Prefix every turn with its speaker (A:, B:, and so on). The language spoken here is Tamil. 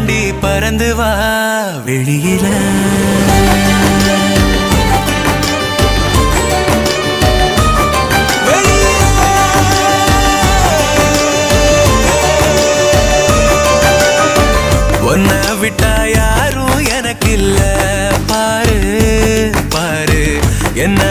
A: தாண்டி பறந்து வா வெளியில. ஒன்ன விட்டா யாரும் எனக்கு இல்ல பாரு பாரு என்ன